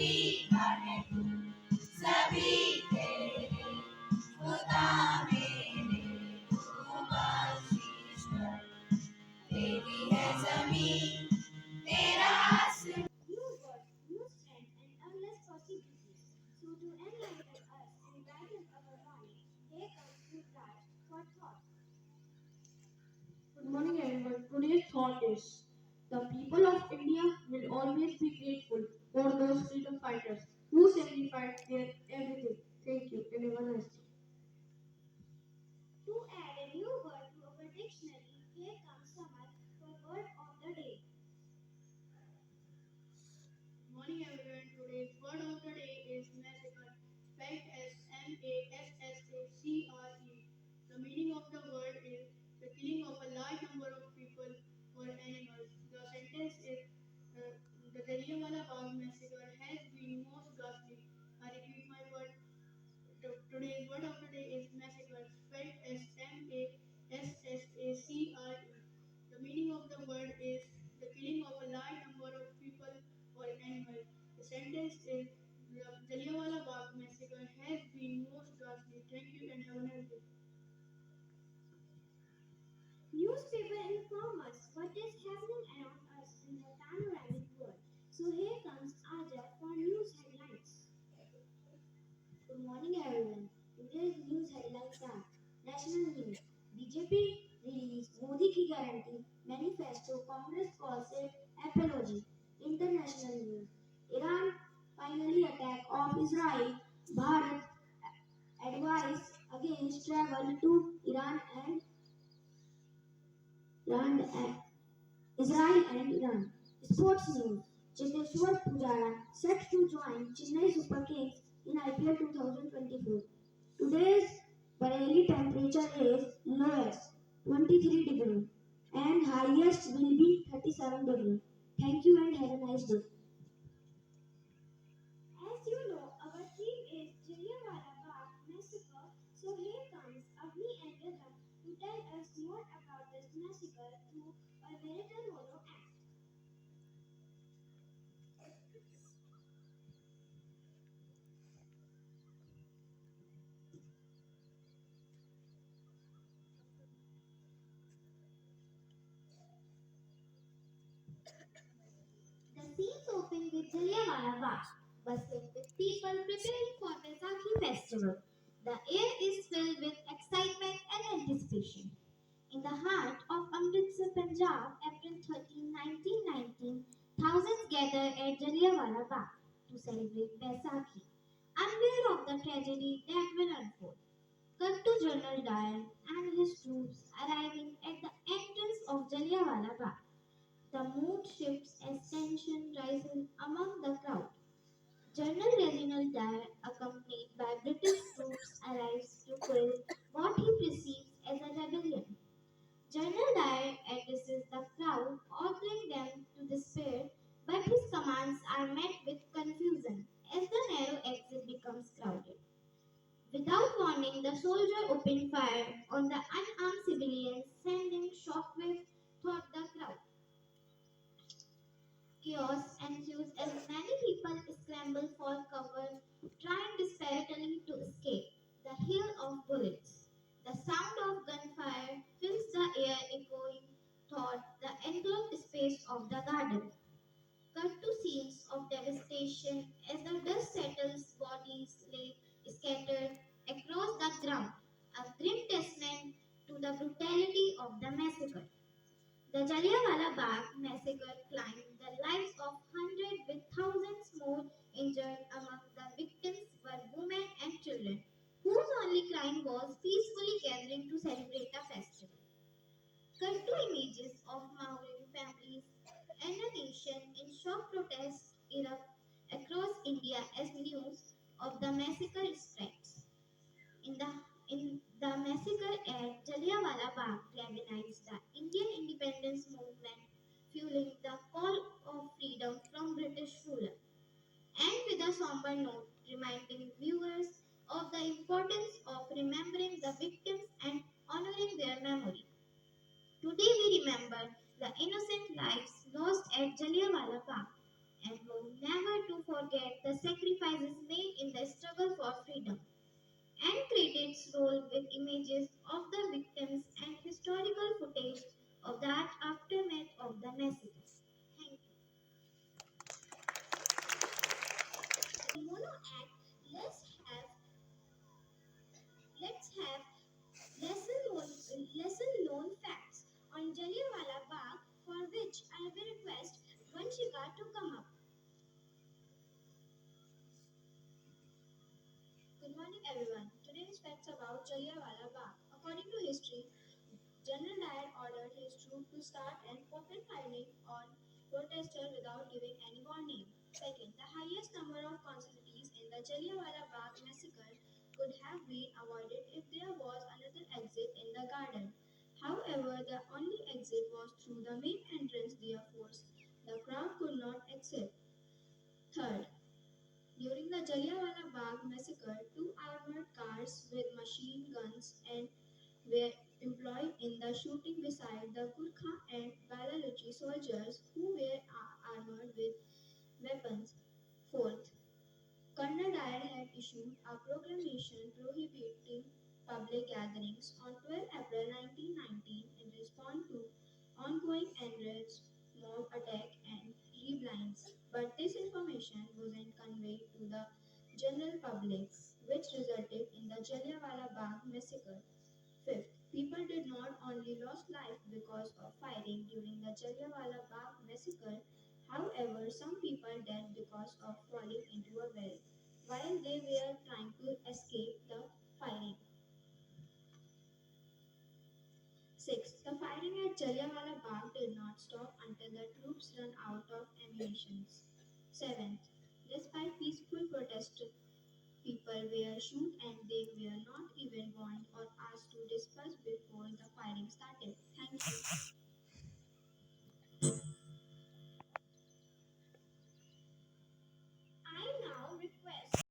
सभी खड़े सभी तेरे खुदा मेरे तू बख्शिश कर तेरी है जमीन तेरा आसमान New word, new strength, and endless possibilities. So to enlighten us and brighten our mind, here comes Yuvraj for thought. Good morning, everyone. Today's thought is the people of India will always be grateful for those freedom fighters who sacrificed their everything. Thank you, and have a nice day. To add a new word to our dictionary, here comes Samar for word of the day. Good morning, everyone. Today's word of the day is massacre, spelled as Massacre. The meaning of the word is the killing of a large number of people or animals. The sentence is the Jallianwala Bagh massacre has been most ghastly. I repeat my word. Today's word of the day is massacre, spelled as Massacre. The meaning of the word is the killing of a large number of people or animals. The sentence is the Jallianwala Bagh massacre has been most ghastly. Thank you and have a nice day. Newspaper inform us what is happening around us in the panoramic world. So here comes Aja for news headlines. Good morning, everyone. Today's news headlines are National News. BJP released Modi ki guarantee manifesto. Congress calls it apology. International news. Iran finally attack of Israel. Bharat advice against travel to Iran and Israel and Iran. Sports news. Cheteshwar Pujara set to join Chennai Super Kings in IPL 2024. Today's Bareilly temperature is lowest 23 degree and highest will be 37 degree. Thank you and have a nice day. As you know, our theme is Jallianwala Bagh massacre. So here comes Avni and Rhythm to tell us more about this massacre through a narrator mono act. The scenes open with Jallianwala Bagh, bustling with people preparing for Baisakhi festival. The air is filled with excitement and anticipation. In the heart of Amritsar, Punjab, April 13, 1919, thousands gather at Jallianwala Bagh to celebrate Baisakhi, unaware of the tragedy that will unfold. Cut to General Dyer and his troops arriving at the entrance of Jallianwala Bagh. The mood shifts as tension rises among the crowd. General Reginald Dyer, accompanied by British troops, arrives to quell what he perceives as a rebellion. General Dyer addresses the crowd, ordering them to despair, but his commands are met with confusion as the narrow exit becomes crowded. Without warning, the soldier opened fire on the unarmed civilians, sending shockwaves through the crowd. Chaos ensues as many people scramble for cover, trying desperately to escape the hail of bullets. The sound of gunfire fills the air, echoing through the enclosed space of the garden. Cut to scenes of devastation as the dust settles, bodies lay scattered across the ground, a grim testament to the brutality of the massacre. The Jallianwala Bagh massacre claimed the lives of hundreds with thousands more injured. Among the victims were women and children, whose only crime was peacefully gathering to celebrate a festival. Cut to images of mourning families and a nation in shock protests erupt across India as news of the massacre spreads. In the in the massacre at Jallianwala Bagh galvanized the Indian independence movement, fueling the call of freedom from British ruler, and with a somber note reminding viewers of the importance of remembering the victims and honoring their memory. Today we remember the innocent lives lost at Jallianwala Bagh and vow never to forget forget the sacrifices made in the struggle for freedom, and credits roll with images of the victims and historical footage of that aftermath of the massacre. Thank you. In Mono Act, let's have lesson known facts on Jallianwala Bagh, for which I will request Vanshika to come up. Good morning, everyone. Today's facts about Jallianwala Bagh. According to history, General Dyer ordered his troops to start and open firing on protesters without giving any warning. Second, the highest number of casualties in the Jallianwala Bagh massacre could have been avoided if there was another exit in the garden. However, the only exit was through the main entrance, therefore, the crowd could not exit. Third, during the Jallianwala Bagh massacre, two armored cars with machine guns and were employed in the shooting beside the Gurkha and Belaruchi soldiers who were armored with weapons. Fourth, Colonel Dyer had issued a proclamation prohibiting public gatherings on 12 April 1919 in response to ongoing unrest, mob attack, and rebellions. But this information wasn't conveyed to the general public, which resulted in the Jallianwala Bagh massacre. Fifth, people did not only lost life because of fighting during the Jallianwala Bagh massacre. However, some people died because of falling into a well while they were trying to escape the firing. Sixth, the firing at Jallianwala Bagh did not stop until the troops ran out of ammunition. Seventh, despite peaceful protest, people were shot and they were not even warned or asked to disperse before the firing started. Thank you.